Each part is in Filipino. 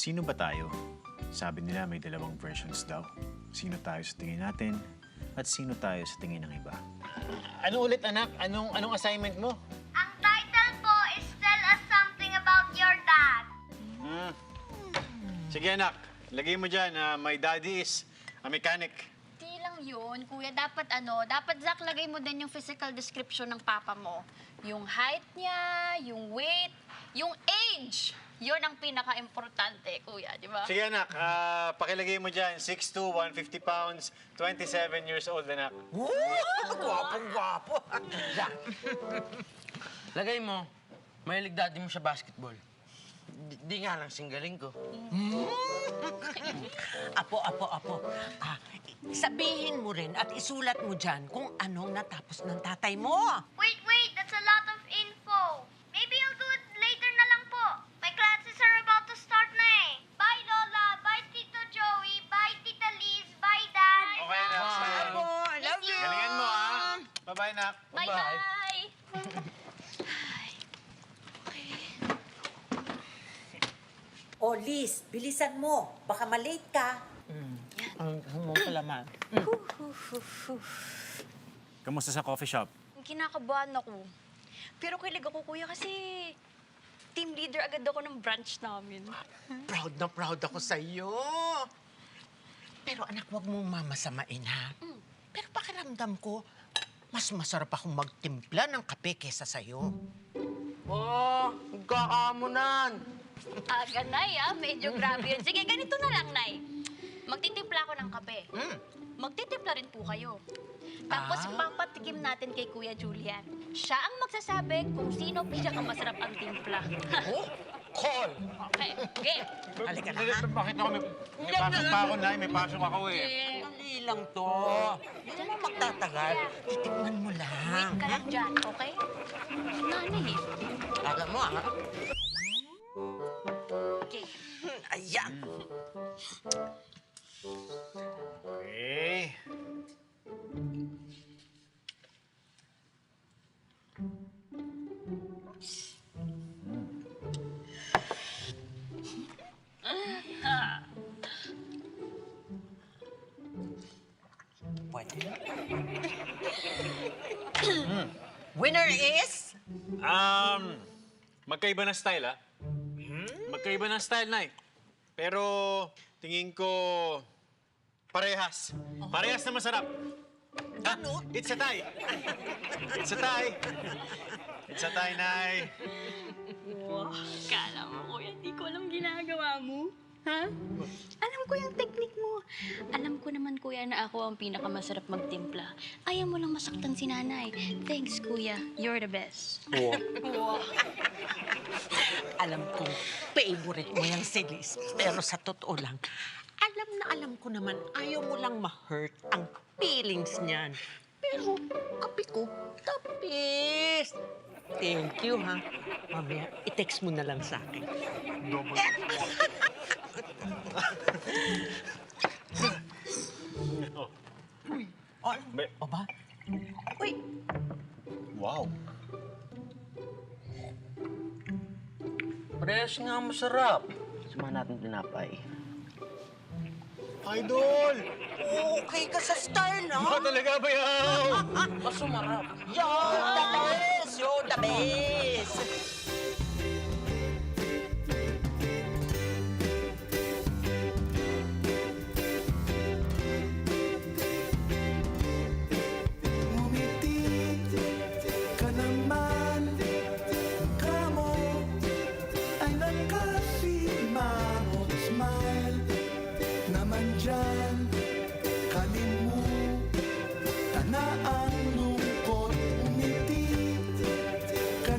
Sino ba tayo? Sabi nila may dalawang versions daw. Sino tayo sa tingin natin at sino tayo sa tingin ng iba. Ano ulit, anak? Anong assignment mo? Ang title po is Tell Us Something About Your Dad. Sige, anak. Lagay mo dyan, my daddy is a mechanic. Di lang yun, kuya. Dapat Zach, lagay mo din yung physical description ng papa mo. Yung height niya, yung weight, yung age. Yun ang pinaka-importante, kuya, di ba? Sige, anak. Pakilagay mo dyan, 6'2", 150 pounds, 27 years old, anak. Gwapong-gwapo. Jack, lagay mo, mahilig daddy mo sa basketball. Di nga lang singgaling ko. Apo. Sabihin mo rin at isulat mo dyan kung anong natapos ng tatay mo. Wait, that's a lot of info. Maybe I'll do it later na lang po. My classes are about to start na eh. Bye, Lola. Bye, Tito Joey. Bye, Tita Liz. Bye, Dad. Okay, anak. Apo, I love you. Galingan mo, ha? Bye-bye, anak. Bye-bye! O, Liz, bilisan mo. Baka malate ka. Ang humong kalaman. Kamusta sa coffee shop? Kinakabahan ako. Pero kilig ako, kuya, kasi team leader agad ako ng branch namin. Proud na proud ako sa iyo. Pero anak, wag mong mamasamain, ha? Pero pakiramdam ko, mas masarap akong magtimpla ng kape kesa sa'yo. Oh, magkakamunan. Aga, Nay, medyo grabe yun. Sige, ganito na lang, Nay. Magtitimpla ako ng kape. Magtitimpla rin po kayo. Tapos papatikim natin kay Kuya Julian. Siya ang magsasabi kung sino pinakamasarap ang timpla. Call. Okay, game. Halika na, ha? Bakit ako may pasok pa ako, Nay? May pasok ako, eh. Dali lang to. Hindi mo magtatagal. Titikman mo Wait lang. ka lang dyan, okay? Nanay, Alam mo, ha? okay. Ayan. Okay. Pwede. Winner is... Magkaiba na style, ha? Magkaiba na style, Nay. Pero tingin ko parehas. Parehas na masarap. Ano? It's a tie. It's a tie. It's a tie, Nay. Wow, kala mo, kuya, di ko alam ginagawa mo. Ha? Alam ko yung technique mo. Alam ko naman, kuya, na ako ang pinakamasarap magtimpla. Ayaw mo lang masaktan si nanay. Thanks, kuya. You're the best. Wow. Alam kong favorite mo yung si Liz. Pero sa totoo lang, alam ko naman ayaw mo lang ma-hurt ang feelings niyan. Pero kape ko, tapis. Thank you, ha? Mamaya, i-text mo na lang sa akin. Oh, o ba? Uy, Wow. Parehas nga masarap. Samahan natin tinapay. Idol! okay ka sa style, Ano ha? talaga ba yaw? Mas sumarap. You're the best! You're the best! Ngumiti ka naman, mukha mo ay nakasimangot smile naman dyan, kalimutan na ang lungkot. Ngumiti ka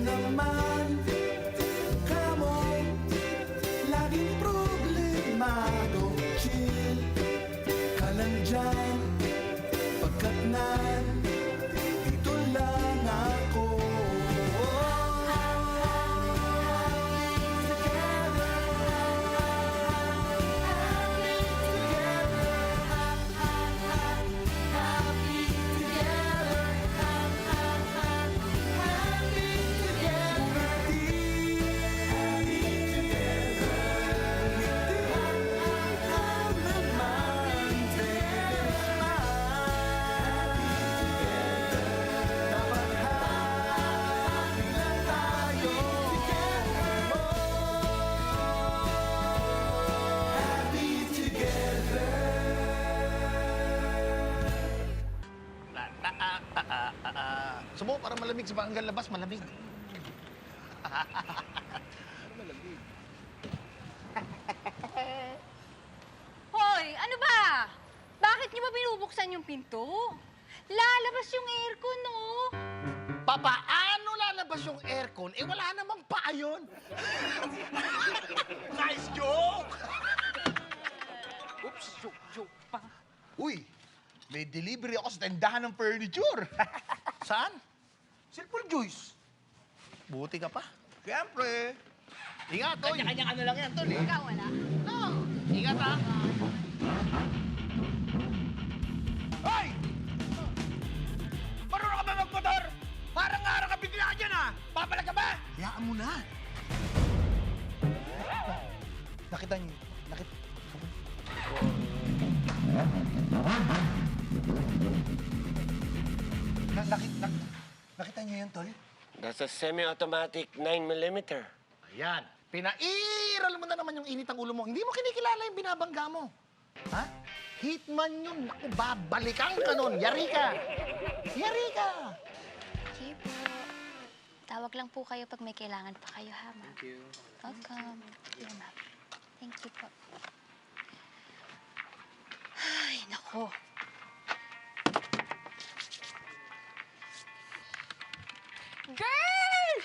Subo, para malamig. Sa hanggang labas, malamig. Hoy, ano ba? Bakit niyo ba binubuksan yung pinto? Lalabas yung aircon, no? Papaano lalabas yung aircon? Eh, wala namang paa yun. Nice joke! Oops, joke pa. Uy, may delivery ako sa tindahan ng furniture. Saan? Silpul Juice. Buti ka pa. Siyempre. Ingat, Toy. Kanya-kanyang ano lang yan, Tol. Ikaw, wala. No. Ingat, ha. Hoy! Marunong ka ba magmotor? Parang araw ka bigla ka dyan, ha? Papalag ka ba? Hayaan mo na. Nakita niyo. Nakita niyo yun, Tol? That's a semi-automatic 9mm. Ayan. Pinairal mo na naman yung init ng ulo mo. Hindi mo kinikilala yung binabangga mo. Ha? Hitman yun. Naku, babalikan ka nun. Yari ka. Yari ka. Okay po. Tawag lang po kayo pag may kailangan pa kayo, ha, ma'am? Thank you. Welcome. Yeah, ma'am. Thank you po. Ay, nako. Girl!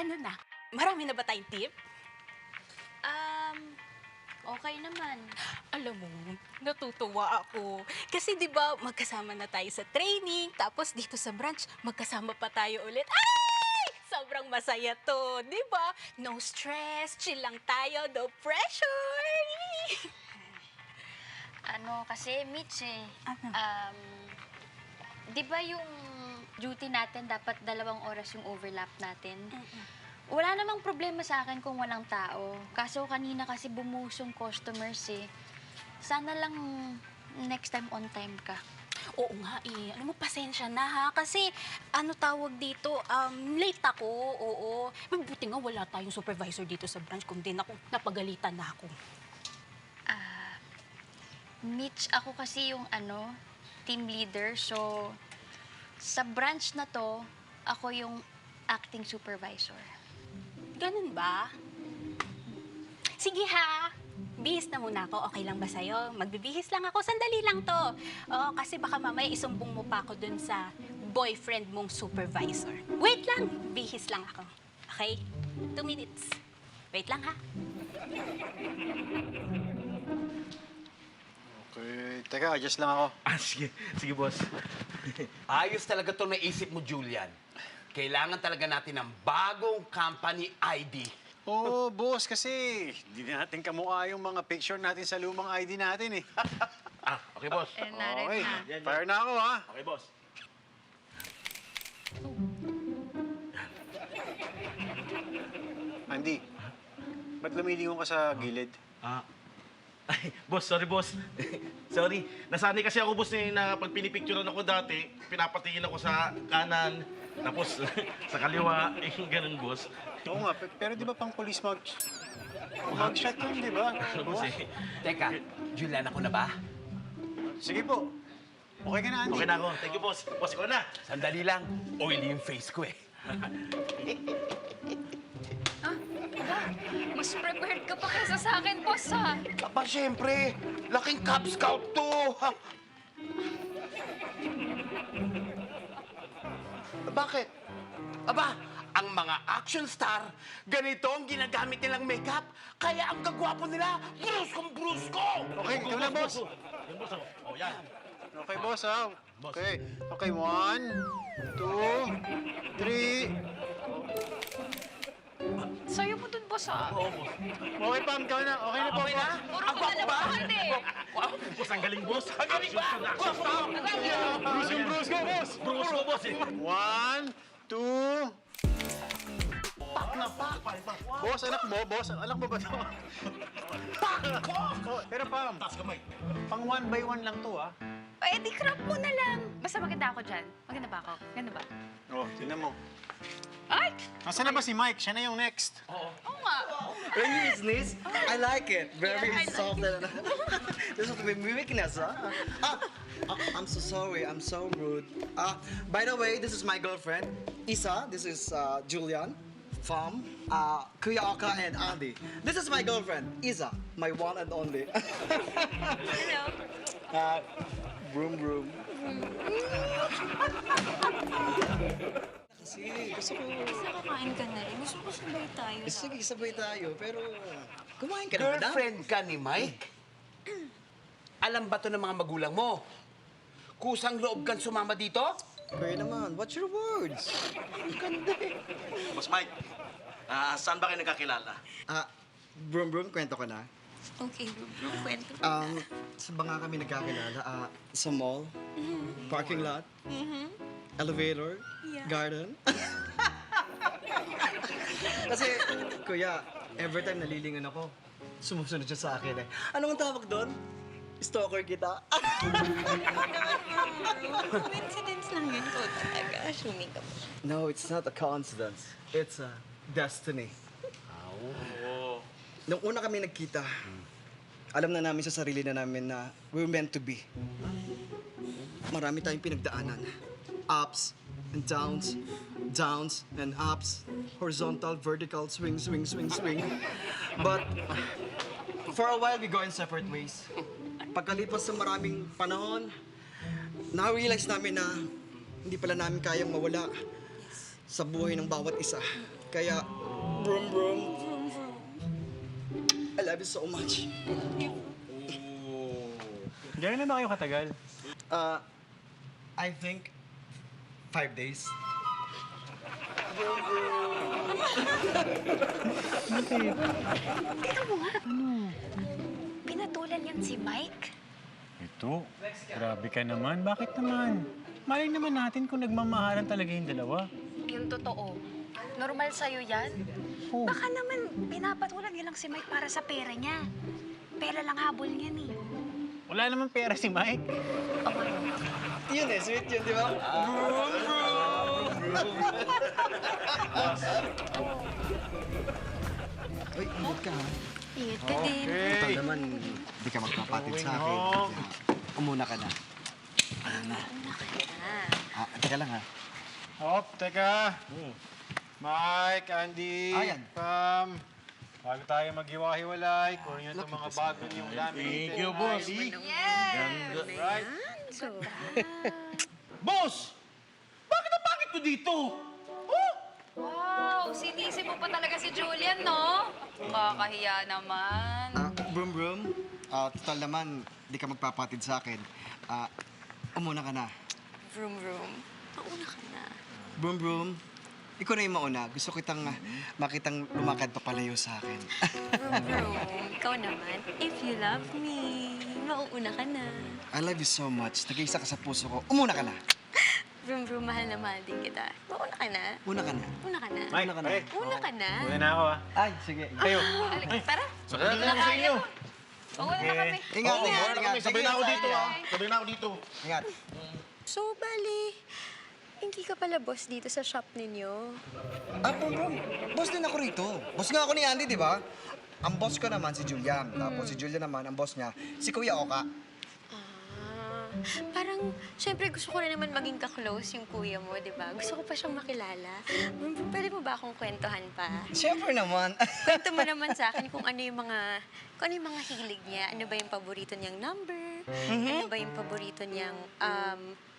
Ano na? Marami na ba tayong tip? Okay naman. Alam mo, natutuwa ako. Kasi di ba magkasama na tayo sa training, tapos dito sa branch, magkasama pa tayo ulit. Ay! Sobrang masaya to, di ba? No stress, chill lang tayo, no pressure! Kasi, Mitch, Ano? di ba yung duty natin, dapat 2 oras yung overlap natin? Wala namang problema sa akin kung walang tao. Kaso kanina kasi bumusong customers eh. Sana lang next time on time ka. Oo nga eh. Alam mo, pasensya na ha. Kasi, ano tawag dito, late ako, oo. Mabuti nga wala tayong supervisor dito sa branch, kundi napagalitan na ako. Mitch, ako kasi yung team leader. So, sa branch na to, ako yung acting supervisor. Ganun ba? Sige ha. Bihis na muna ako. Okay lang ba sa'yo? Magbibihis lang ako. Sandali lang to. Oo, kasi baka mamaya isumbong mo pa ako dun sa boyfriend mong supervisor. Wait lang. Bihis lang ako. Okay? 2 minutes. Wait lang ha. Okay. Teka, adjust lang ako. Sige. Sige, boss. Ayos talaga to naisip mo, Julian. Kailangan talaga natin ng bagong company ID. Oo, boss, kasi hindi natin kamukha yung mga picture natin sa lumang ID natin eh. Okay, boss. Okay, fire na ako ha. Okay, boss. Andy, ba't lumilingon ka sa gilid? Ay, boss, sorry, boss. Sorry. Nasanay kasi ako, boss, na pag pinipicturean ako dati, pinapatingin ako sa kanan, tapos sa kaliwa, ganun, boss. Oo nga, pero di ba pang police mag-shot yun, di ba? Boss, eh. Teka, Julian, ako na ba? Sige po. Okay ka na, Andy? Okay na ako. Thank you, boss. Boss, ikaw na. Sandali lang. Oily yung face ko eh. Mas prepared ka pa kaysa sa akin, boss ha. Aba, syempre. Laking Cub Scout to. Bakit? Aba, ang mga action star, ganito ang ginagamit nilang makeup. Kaya ang gagwapo nila, bruskong-brusko! Okay, ikaw na, boss. Yan, boss. Oh, yan. Okay, boss, ha? Okay. Okay, 1, 2, 3. Sayo mo dun, boss ha. Okay, Pam, ikaw na. Okay na po. Okay na? Ang gwapo ba? Wow, boss, ang galing, boss. Ang galing ba? Gwapo! Bruce yung Bruce ko, boss. Bruce ko, boss, eh. 1, 2. Pak na pak! Boss, anak mo? Boss, anak mo ba ito? Pak ko! Pero Pam, Taas kamay. pang 1 by 1 lang to, ha? Eh, di crop mo na lang. Basta maganda ako dyan. Maganda ba ako? Ganda ba? Oh, tingnan mo. Ay! Nasaan na ba si Mike? Siya na yung next. Oo nga. Really, is this? I like it. Very Yeah, I like soft. This is my weakness, huh? I'm so sorry. I'm so rude. By the way, this is my girlfriend, Isa. This is Julian from Kuya Oka and Andy. This is my girlfriend, Isa, my one and only. Hello. Broom, broom. Kasi gusto ko... Basta kakain ka na rin. Gusto ko sabay tayo. Sige, sabay tayo, pero kumain ka na, madam. Girlfriend ka ni Mike? Alam ba to ng mga magulang mo? Kusang loob kang sumama dito? Kuya naman, what's your words? Ang ganda eh. Boss Mike, saan ba kayo nagkakilala? Broom, broom, kwento ko na. Okay, bro. Kwento mo na. Sa banga kami nagkakilala, sa mall, parking lot, elevator, garden. Kasi, kuya, every time nalilingan ako, sumusunod siya sa akin eh. Anong tawag doon? Stalker kita. Coincidence lang yun ko talaga. Assuming ka mo. No, it's not a coincidence. It's a destiny. Nung una kami nagkita, alam na namin sa sarili na namin na we're meant to be. Marami tayong pinagdaanan. Ups and downs, downs and ups, horizontal, vertical, swing, swing, swing, swing. But for a while, we go in separate ways. Pagkalipas ng maraming panahon, na-realize namin na hindi pala namin kayang mawala sa buhay ng bawat isa. Kaya, broom, broom, I love you so much. Gano'n na ba kayo katagal? I think 5 days. Teka mo nga. Pinatulan yan si Mike. Ito, grabe ka naman. Bakit naman? Malay naman natin kung nagmamahalan talaga yung dalawa. Yung totoo. Normal sa'yo yan? Oh. Baka naman pinapatulan niya lang si Mike para sa pera niya. Pera lang habol niyan eh. Wala naman pera si Mike. Yun eh, sweet yun, di ba? Broom, broom. Uy, ingat ka ha. Ingat ka din. Total naman, di ka magpapatid sa akin. Kaya, umuna ka na. Teka lang ha. Hop, teka. Mike, Andy, Ayan. Pam. Bago tayo maghiwa-hiwalay, kunin nyo itong mga bago niyong laminated. Thank you, boss. Right? Boss! Bakit ang pangit ko dito? Oh! Wow, sinisip mo pa talaga si Julian, no? Kakahiya naman. Broom, broom. Total naman, di ka magpapatid sa akin. Umuna ka na. Vroom, vroom. Mauna ka na. Broom, broom. Ikaw na yung mauna. Gusto kitang makitang lumakad papalayo sa akin. Vroom, vroom. Ikaw naman, if you love me, mauuna ka na. I love you so much. Nag-iisa ka sa puso ko. Umuna ka na. Vroom, vroom, mahal na mahal din kita. Mauna ka na. Una ka na. Una ka na. Mike, Una ka na. pare. Una ka na. Una na ako Ay, sige. Kayo. Tara. Sakay na ako sa inyo. Uwi na kami. Ingat, Oo, ingat, wala ingat. kami. Sabay na ako dito, ha? Sabay na ako dito. Ingat. So, bali, hindi ka pala boss dito sa shop ninyo. Broom, broom. Boss din ako rito. Boss nga ako ni Andy, di ba? Ang boss ko naman si Julian. Tapos si Julian naman, ang boss niya, si Kuya Oka. Parang, syempre gusto ko na naman maging ka-close yung kuya mo, di ba? Gusto ko pa siyang makilala. Pwede mo ba akong kwentuhan pa? Siyempre naman. Kwento mo naman sa akin kung ano yung mga hilig niya. Ano ba yung paborito niyang number? Ano ba yung paborito niyang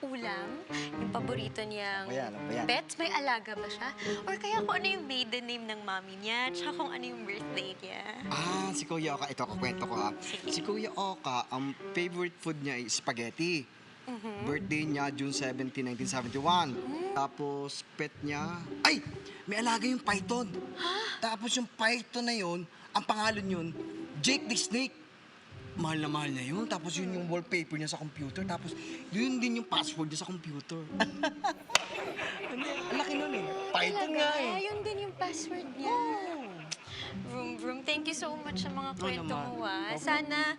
ulam? Yung paborito niyang Ayan, ano ba yan? pets? May alaga ba siya? Or kaya kung ano yung maiden name ng mommy niya? Tsaka kung ano yung birthday niya? Si Kuya Oka. Ito, kukwento ko ha. Si Kuya Oka, ang favorite food niya ay spaghetti. Birthday niya, June 17, 1971. Tapos, pet niya... Ay! May alaga yung python. Tapos yung python na yun, ang pangalan yun, Jake the Snake. Mahal na mahal niya yun. Tapos yun yung wallpaper niya sa computer. Tapos yun din yung password niya sa computer. Ang laki nun eh. Python nga eh. Yun din yung password niya. Vroom, Vroom Vroom, thank you so much sa mga kwento naman. mo, ah. Sana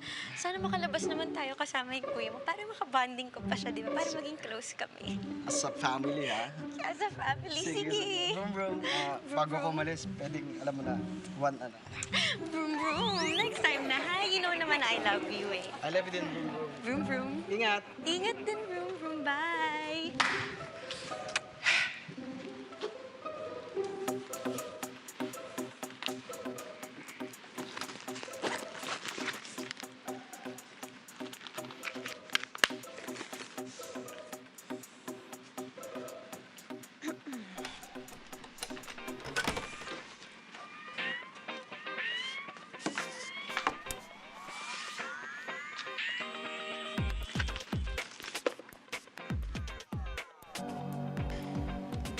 makalabas naman tayo kasama yung kuya mo para makabanding ko pa siya, di ba? Para maging close kami. As a family, ha? As a family, sige. Brum, brum. Bago ko umalis, pwedeng, alam mo na, one, Vroom Vroom, next time na, ha? You know naman I love you, eh. I love you din, brum, brum. Vroom Vroom. Ingat! Ingat din, Vroom Vroom. Bye!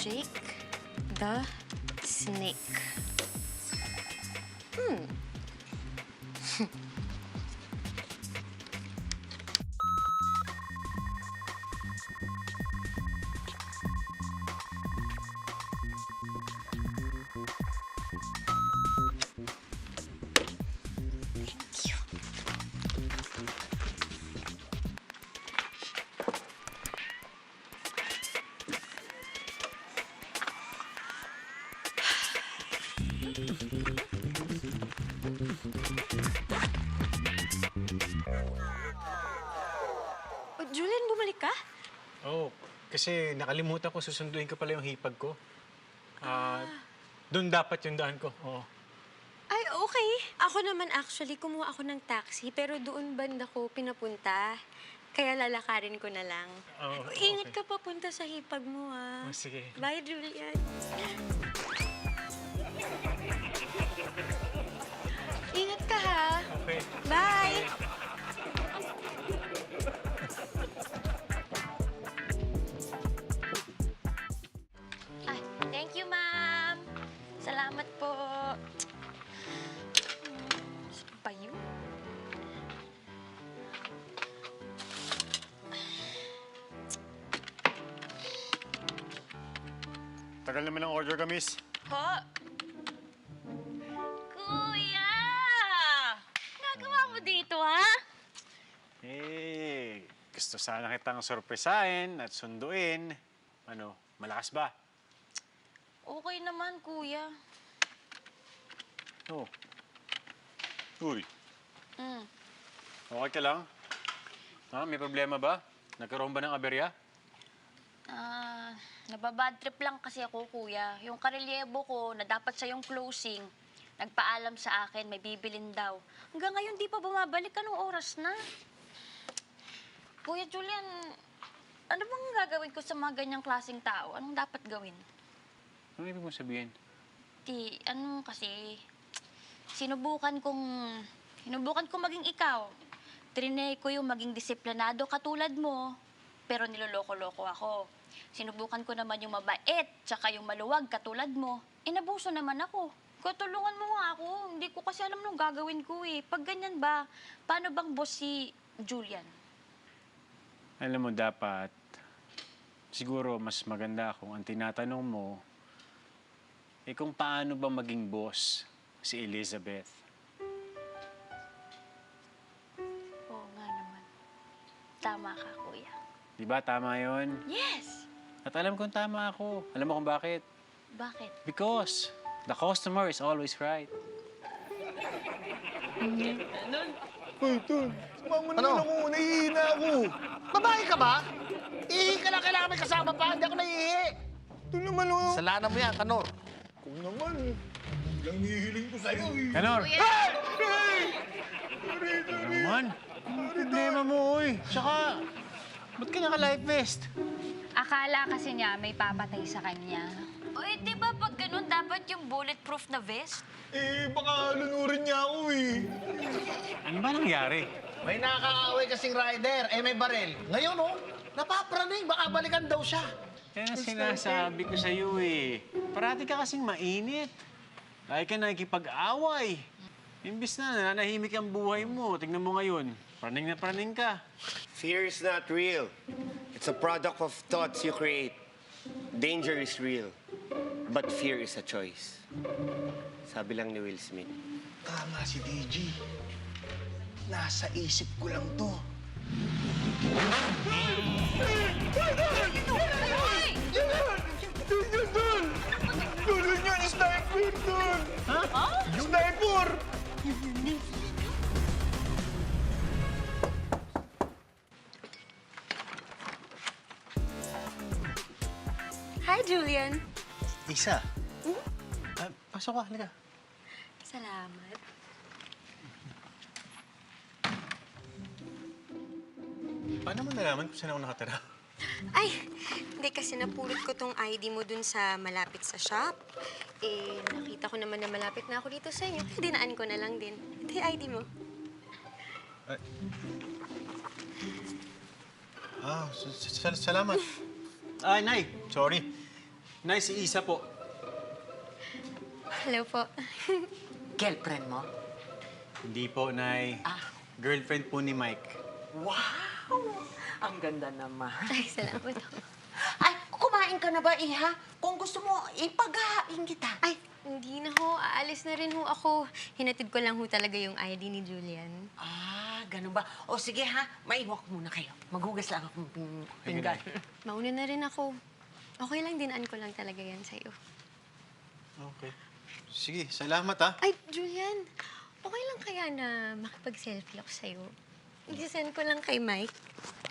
Jake the Snake. Oh, Julian, bumalik ka? Oo, kasi nakalimutan ko susunduin ko pala yung hipag ko. Doon dapat yung daan ko. Oo. Ay, okay. Ako naman actually, kumuha ako ng taxi, pero doon banda ko pinapunta. Kaya lalakarin ko na lang. Oh, Ingat okay. ka papunta sa hipag mo, ah. Oh, sige. Bye, Julian. Ingat ka, ha? Okay. Bye! Ay, thank you, ma'am. Salamat po. Saan ba yun? Tagal naman ang order ka, miss. Ho? Kuya! Nagawa mo dito, ha? Eh, gusto sana kitang sorpresahin at sunduin. Ano, malakas ba? Okay naman, kuya. Oo. Uy, Mm. okay ka lang? May problema ba? Nagkaroon ba ng aberya? Nababad trip lang kasi ako, kuya. Yung karelyebo ko na dapat sa yung closing, nagpaalam sa akin, may bibilin daw. Hanggang ngayon, di pa bumabalik. Anong oras na? Kuya Julian, ano bang gagawin ko sa mga ganyang klaseng tao? Anong dapat gawin? Ano ibig mong sabihin? Kasi, sinubukan kong maging ikaw. Trinay ko yung maging disiplinado katulad mo, pero niloloko-loko ako. Sinubukan ko naman yung mabait, tsaka yung maluwag katulad mo. Inabuso naman ako. Tulungan mo nga ako. Hindi ko kasi alam nung gagawin ko eh. Pag ganyan ba, paano bang boss si Julian? Alam mo, dapat, siguro mas maganda kung ang tinatanong mo, kung paano ba maging boss si Elizabeth. Oo nga naman. Tama ka, kuya. Di ba tama yon? Yes! At alam kong tama ako. Alam mo kung bakit? Bakit? Because the customer is always right. Hoy, Tol. Sumama naman ako. Nahihina ako. Babae ka ba? Ihi ka na. Kailangan may kasama pa. Hindi ako nahihi. Ito naman, oh. Salanan mo yan, Kanor. Kung naman, lang hihiling ko sa'yo, eh. Kanor! Kuya! Ano naman? Ano problema mo, oy? Tsaka, ba't ka naka-life vest? Akala kasi niya may papatay sa kanya. O di ba pag ganun, dapat yung bulletproof na vest? Eh, baka lunurin niya ako, eh. Ano ba nangyari? May nakakaaway kasing rider. May barel. Ngayon, oh, napapraning. Baka balikan daw siya. Kaya sinasabi ko sa'yo eh. Parati ka kasing mainit. Lagi ka nakikipag-away. Imbis na nananahimik ang buhay mo, tingnan mo ngayon. Praning na praning ka. Fear is not real. It's a product of thoughts you create. Danger is real. But fear is a choice. Sabi lang ni Will Smith. Tama si DG. Nasa isip ko lang to. Doon yun! Sniper doon! Ha? Sniper! Hi, Julian. Isa. Pasok ka, halika. Salamat. Paano mo nalaman kung saan ako nakatira? Ay, hindi kasi napulot ko tong ID mo dun sa malapit sa shop. Eh, nakita ko naman na malapit na ako dito sa inyo. Kaya dinaan ko na lang din. Ito yung ID mo. Salamat. Ay, Nay. Sorry. Nay, si Isa po. Hello po. Girlfriend mo? Hindi po, Nay. Girlfriend po ni Mike. Wow! Ang ganda naman. Ay, salamat. Ay, kumain ka na ba, Iha? Kung gusto mo, ipaghahain kita. Ay, hindi na ho. Aalis na rin ho ako. Hinatid ko lang ho talaga yung ID ni Julian. Ganun ba? O sige ha, maiwak muna kayo. Maghugas lang akong pinggan. Mauna na rin ako. Okay lang, dinaan ko lang talaga yan sa'yo. Okay. Sige, salamat ha. Ay, Julian, okay lang kaya na makipag-selfie ako sa'yo? I-send ko lang kay Mike.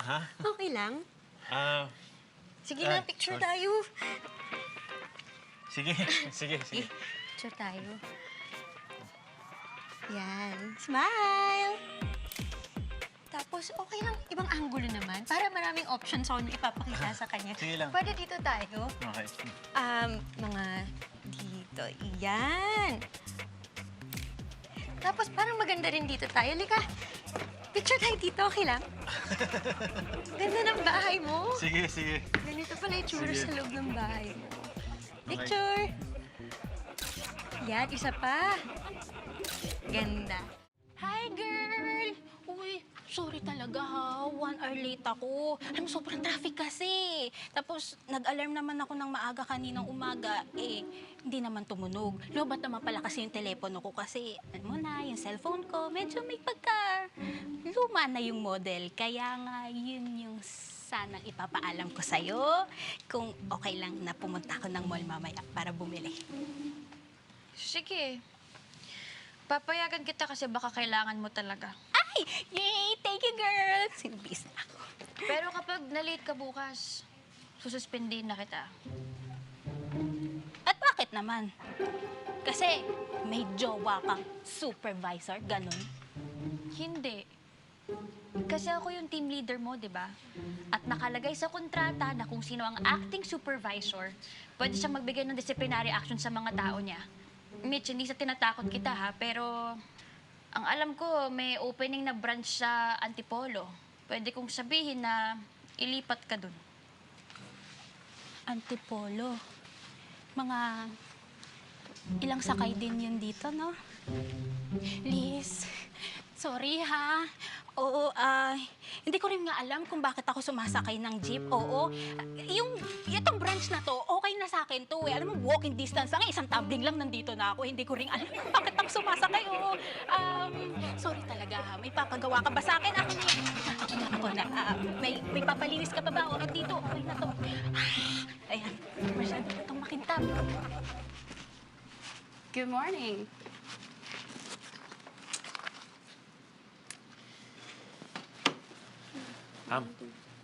Ha? Okay lang? Sige Ay, na, picture sorry. tayo. Sige. Picture tayo. Yan. Smile! Tapos, okay lang, ibang angulo naman. Para maraming options ako na ipapakita sa kanya. Sige lang. Pwede dito tayo. Okay. Mga dito. Yan. Tapos, parang maganda rin dito tayo. Lika, picture tayo dito. Okay lang? Ganda ng bahay mo. Sige. Ganito pala yung tsura Sige. sa loob ng bahay mo. Picture. Yan, isa pa. Ganda. Hi, girl! Uy, sorry talaga ha. 1 hour late ako. Alam mo, sobrang traffic kasi. Tapos, nag-alarm naman ako ng maaga kaninang umaga. Eh, hindi naman tumunog. Lobat naman pala kasi yung telepono ko kasi, alam mo na, yung cellphone ko, medyo may luma na yung model. Kaya nga, yun yung sanang ipapaalam ko sa'yo kung okay lang na pumunta ako ng mall mamaya para bumili. Sige. Papayagan kita kasi baka kailangan mo talaga. Ay! Yay! Thank you, girl! Sinibis na ako. Pero kapag na-late ka bukas, sususpendin na kita. At bakit naman? Kasi may jowa kang supervisor, ganun. Hindi. Kasi ako yung team leader mo, di ba? At nakalagay sa kontrata na kung sino ang acting supervisor, pwede siyang magbigay ng disciplinary action sa mga tao niya. Mitch, hindi sa tinatakot kita ha, pero ang alam ko, may opening na branch sa Antipolo. Pwede kong sabihin na ilipat ka dun. Antipolo. Mga ilang sakay din yun dito, no? Liz, sorry ha. Oo, hindi ko rin nga alam kung bakit ako sumasakay ng jeep. Oo, itong branch na to, okay na sa akin to eh. Alam mo, walking distance lang, isang tumbling lang nandito na ako. Hindi ko rin alam bakit ako sumasakay. Oo, sorry talaga ha. May papagawa ka ba sa akin? Ako na. May papalinis ka pa ba? O, dito, okay na to. Ayan, masyado na itong makintab. Good morning.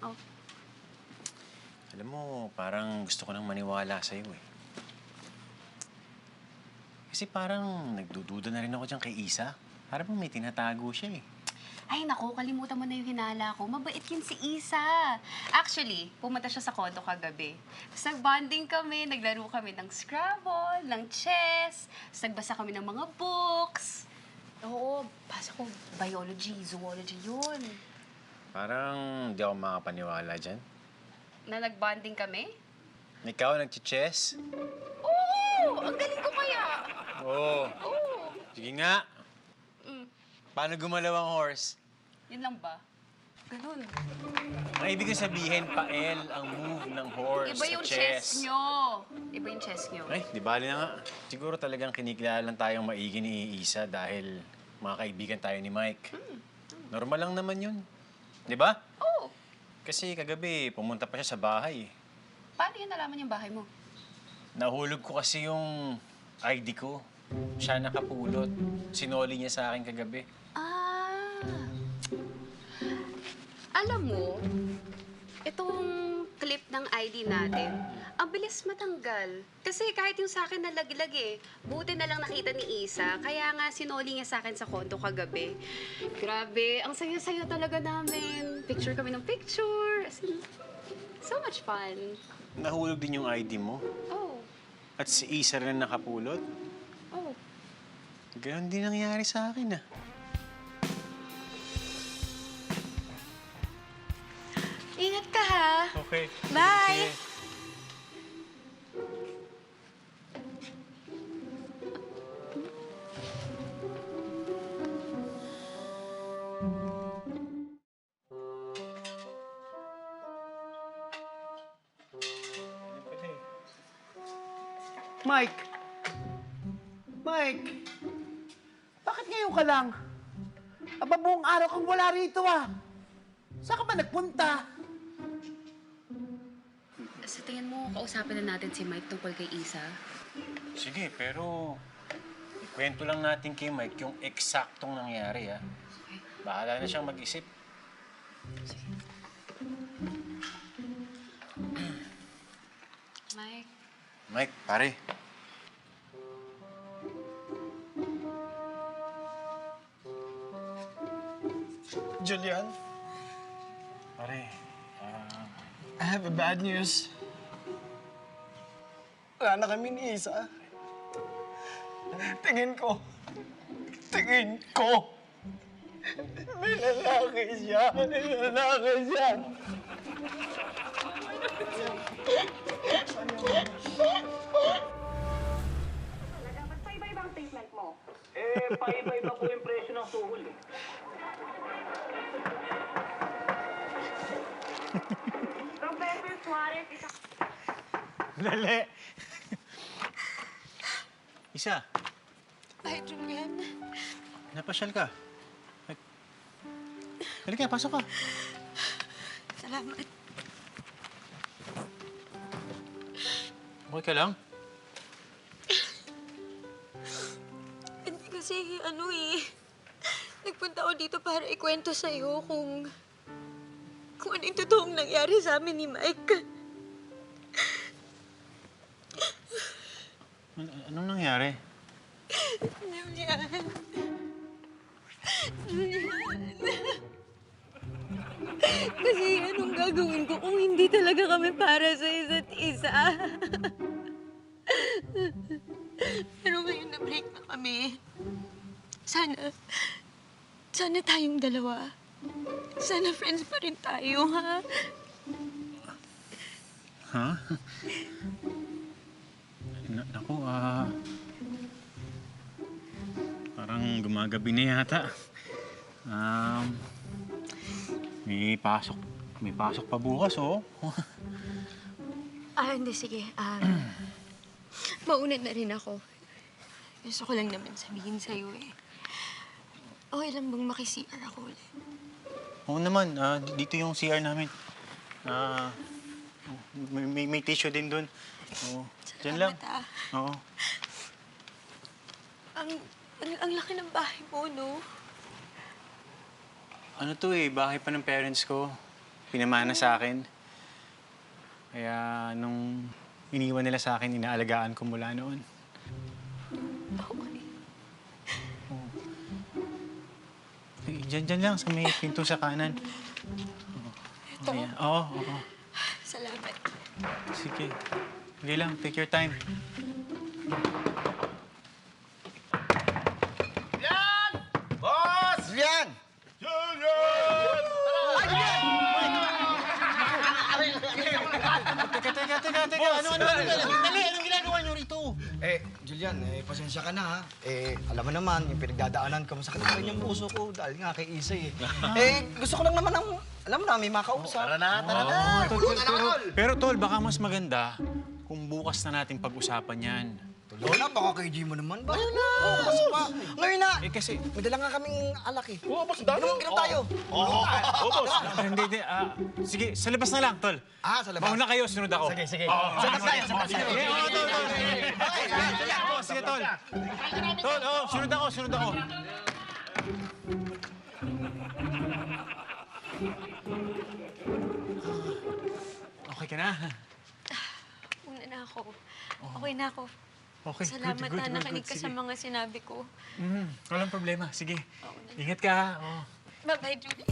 Oh. Alam mo, parang gusto ko nang maniwala sa'yo eh. Kasi parang nagdududa na rin ako dyan kay Isa. Parang may tinatago siya eh. Ay, naku, kalimutan mo na yung hinala ko. Mabait yun si Isa. Actually, pumunta siya sa kondo kagabi. Tapos nag-bonding kami, naglaro kami ng Scrabble, ng chess, tapos nagbasa kami ng mga books. Oo, basa ko biology, zoology yun. Parang di ako makapaniwala dyan. Na nag-bonding kami? Ikaw nag-chess? Oo! Ang galing ko kaya! Oo. Oo! Sige nga. Mm. Paano gumalaw ang horse? Yun lang ba? Ganun. Ang ibig kong sabihin, pael ang move ng horse Iba yung sa chess nyo. Iba yung chess nyo. Ay, di bali na nga. Siguro talagang kinikilala lang tayong maigi ni Isa dahil mga kaibigan tayo ni Mike. Normal lang naman yun. Di ba? Oo. Kasi kagabi, pumunta pa siya sa bahay. Paano yan nalaman yung bahay mo? Nahulog ko kasi yung ID ko. Siya nakapulot. Sinoli niya sa akin kagabi. Alam mo, itong clip ng ID natin, ang bilis matanggal. Kasi kahit yung sa akin nalaglag eh, buti na lang nakita ni Isa, kaya nga sinoli niya sa akin sa kondo kagabi. Grabe, ang saya-saya talaga namin. Picture kami ng picture. As in, so much fun. Nahulog din yung ID mo. Oh, At si Isa rin ang nakapulot. oh. Ganon din nangyari sa akin, ah. Ingat ka ha. Okay. Bye! Sige. Mike! Mike! Bakit ngayon ka lang? Aba, buong araw kang wala rito ah. Saan ka ba nagpunta? Sa tingin mo, kausapin na natin si Mike tungkol kay Isa? Sige, pero ikwento lang natin kay Mike yung eksaktong nangyari, ah. Bahala na siyang mag-isip. Mike? Mike, pare. Julian, Pare, I have a bad news. Wala na kami ni Isa. Tingin ko, may lalaki siya. Ba't paiba-iba ang treatment mo? Eh, paiba-iba po yung presyo ng suhol eh. Roberto Suarez, isa... Dali! Isa, Ay, Julian. napasyal ka. Halika, pasok ka. Salamat. Okay ka lang? Hindi kasi, nagpunta ako dito para ikwento sa'yo kung ano yung totoong nangyari sa amin ni Mike. Anong nangyari? Julian. Kasi anong gagawin ko kung hindi talaga kami para sa isa't isa? Pero ngayon na-break na kami. Sana tayong dalawa. Sana friends pa rin tayo, ha? Ha? Naku, parang gumagabi na yata. May pasok pa bukas, oh. Hindi, sige. Mauna na rin ako. Gusto ko lang naman sabihin sa'yo, eh. Okay lang bang maki-CR ako ulit? Oo naman, dito yung CR namin. May tissue din dun. Oo. Diyan lang. Salamat, Oo. Ang laki ng bahay mo, no? Ano to eh, bahay pa ng parents ko. Pinamana sa akin. Kaya nung iniwan nila sa akin, inaalagaan ko mula noon. Okay. Diyan lang, sa may pinto sa kanan. Ito? Ayan. Oo. Salamat. Sige. Sige lang, take your time. Julian! Boss! Julian! Teka, Teka. Ano? Dali, anong ginagawa niyo rito? Julian, pasensya ka na ha. Alam mo naman, yung pinagdadaanan ko, masakit pa rin yung puso ko dahil nga kay Isay gusto ko lang naman alam mo na, may makausap. Tara na. Pero tol, baka mas maganda kung bukas na nating pag-usapan yan. Wala, baka kay G mo naman. Bakit na? Bukas pa. Ngayon na. Kasi... May dala nga kaming alak eh. Oo, boss, dami. Inom tayo. Oo, boss. Hindi. Sige, sa labas na lang, tol. Sa labas. Mauna kayo, sunod ako. Sige. Sa labas tayo. Sige, tol. Tol, sunod ako. Okay ka na? Una na ako. Okay na ako. Okay, Salamat good. na nakinig ka sa mga sinabi ko. Walang problema. Sige, ingat ka. Oh. Bye-bye, Julie.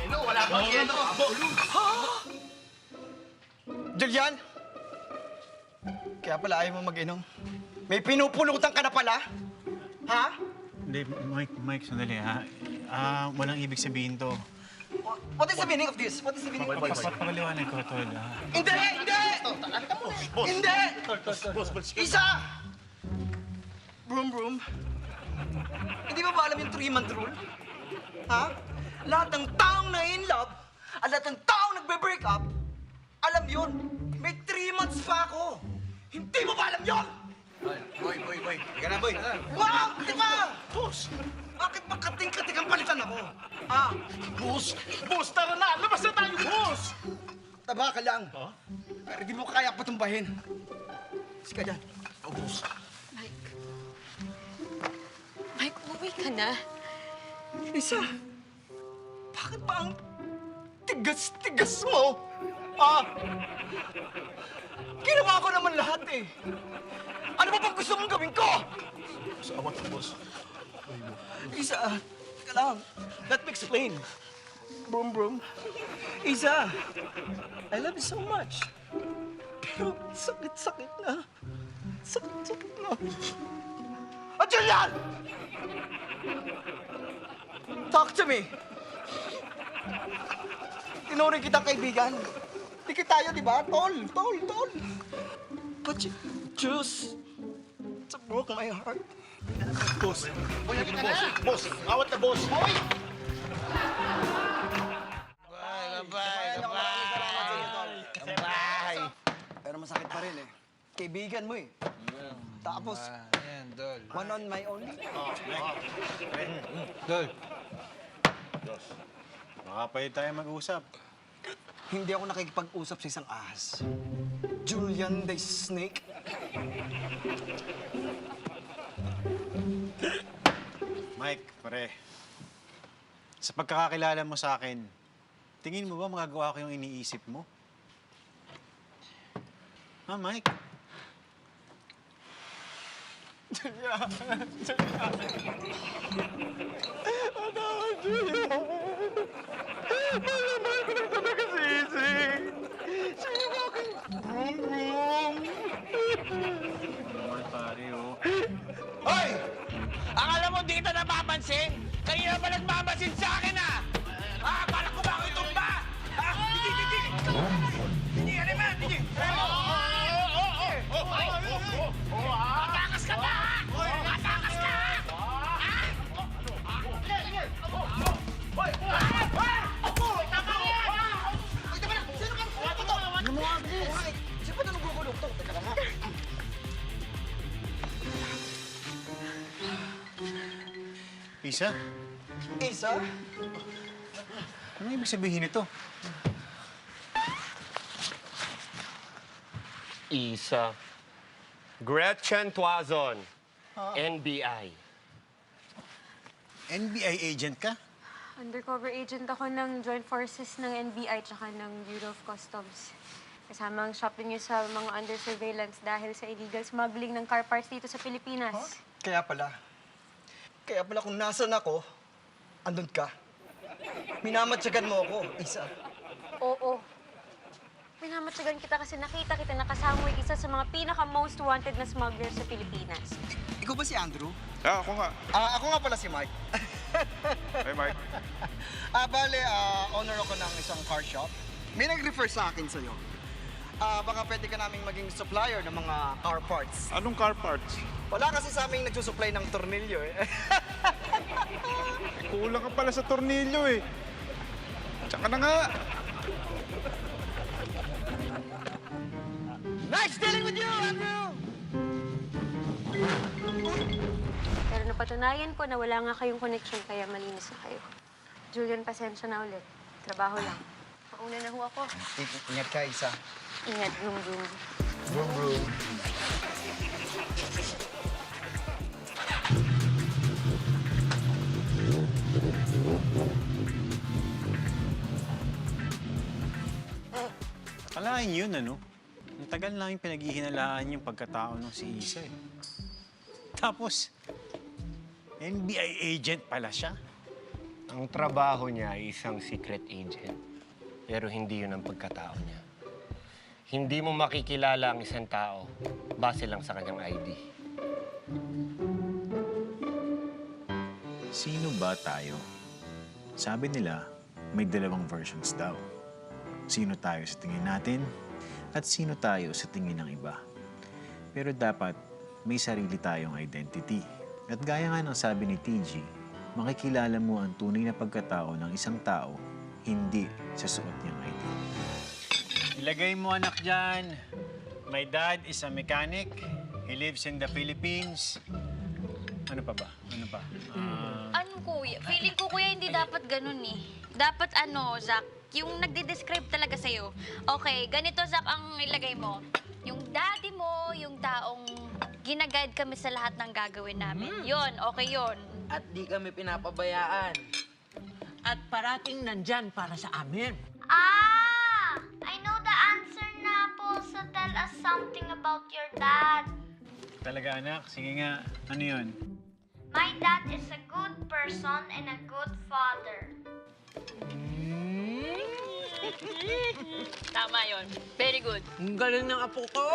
Wala pang yelo. Julian! Kaya pala ayaw mo mag-inom. May pinupulutan ka na pala? Ha? Hindi, Mike, sandali ha. Walang ibig sabihin to. What is the meaning of this? What is the meaning of this? Papaliwanag ko, tol. Hindi! Hindi! Boss. Isa! Broom. Hindi ba alam yung 3-month rule? Ha? Lahat ng taong na in love, at lahat ng taong nagbe-break up, alam yun. May 3 months pa ako. Hindi mo ba alam yun? Boy. Ika na, boy. Wow! Di ba? Boss! Bakit ba kating-kating ang palitan ako? Boss, tara na. Labas na tayo, boss. Taba ka lang. Pero di mo kaya patumbahin. Sige dyan. Boss. Mike, umuwi ka na. Isa, bakit ba ang tigas-tigas mo? Ginawa ko naman lahat eh. Ano ba bang gusto mong gawin ko? Salamat, boss. Isa, teka lang. Let me explain. Broom. Isa, I love you so much. Pero sakit-sakit na. Sakit na. Julian! Talk to me. Tinuring kitang kaibigan. Dikit tayo, di ba? Tol. But you choose to broke my heart. Boss. Boss, awat na, boss. Pero masakit pa rin eh. Kaibigan mo eh. Tapos, one on my only. Tol. Baka pwede tayo mag-usap. Hindi ako nakikipag-usap sa isang ahas. Julian the Snake. Mike, pare. Sa pagkakakilala mo sa akin, tingin mo ba magagawa ko yung iniisip mo? Ha, Mike? Hoy! Akala mo di kita napapansin? Kanina ba nagmamansin sa akin, ha? Akala ko ba ako itumba? Hindi, ano ba? Hindi! Matakas ka ba, ha? Matakas ka, ha? Hoy! Tama yan! Hoy, tama na! Sino ka? Ano mo nga, Chris? Sino ba na nagugulog to? Teka lang, ha? Isa? Isa? Ano ibig sabihin nito? Isa. Gretchen Tuazon, NBI. NBI agent ka? Undercover agent ako ng Joint Forces ng NBI tsaka ng Bureau of Customs. Kasama ang shopping niyo sa mga under surveillance dahil sa illegal smuggling ng car parts dito sa Pilipinas. Kaya pala kung nasan ako, andun ka. Minamatsagan mo ako, Isa. Oo. Minamatsagan kita kasi nakita kita nakasama mo isa sa mga pinaka-most wanted na smuggler sa Pilipinas. Ikaw ba si Andrew? Ako nga. Ako nga pala si Mike. Hey, Mike. Bale, owner ako ng isang car shop. May nag-refer sa akin sa'yo. Baka pwede ka naming maging supplier ng mga car parts. Anong car parts? Wala kasi sa aming nagsusupply ng tornilyo eh. Kulang ka pala sa tornilyo eh. Tsaka na nga. Nice dealing with you, Andrew! Pero napatunayan ko na wala nga kayong connection kaya malinis na kayo. Julian, pasensya na ulit. Trabaho lang. Mauna na ho ako. Ingat ka, Isa. Ingat, vroom vroom. Vroom, vroom. Akalain yun, ano? Ang tagal namin pinaghihinalaan yung pagkatao ng si Isa eh. Tapos, NBI agent pala siya. Ang trabaho niya ay isang secret agent. Pero hindi yun ang pagkatao niya. Hindi mo makikilala ang isang tao base lang sa kanyang ID. Sino ba tayo? Sabi nila, may dalawang versions daw. Sino tayo sa tingin natin at sino tayo sa tingin ng iba. Pero dapat may sarili tayong identity. At gaya nga ng sabi ni TG, makikilala mo ang tunay na pagkatao ng isang tao, hindi sa suot niyang ID. Ilagay mo anak dyan. My dad is a mechanic. He lives in the Philippines. Ano pa ba? Ano pa? Ano, kuya? Feeling ko, kuya, hindi dapat ganun eh. Dapat Zach, yung nagde-describe talaga sa'yo. Okay, ganito, Zach, ang ilagay mo. Yung daddy mo, yung taong ginaguide kami sa lahat ng gagawin namin. Yun, okay yun. At di kami pinapabayaan. At parating nandyan para sa amin. I know the answer na po, so tell us something about your dad. Talaga, anak? Sige nga. Ano yun? My dad is a good person and a good father. Tama yun. Very good. Ang galing ng apo ko!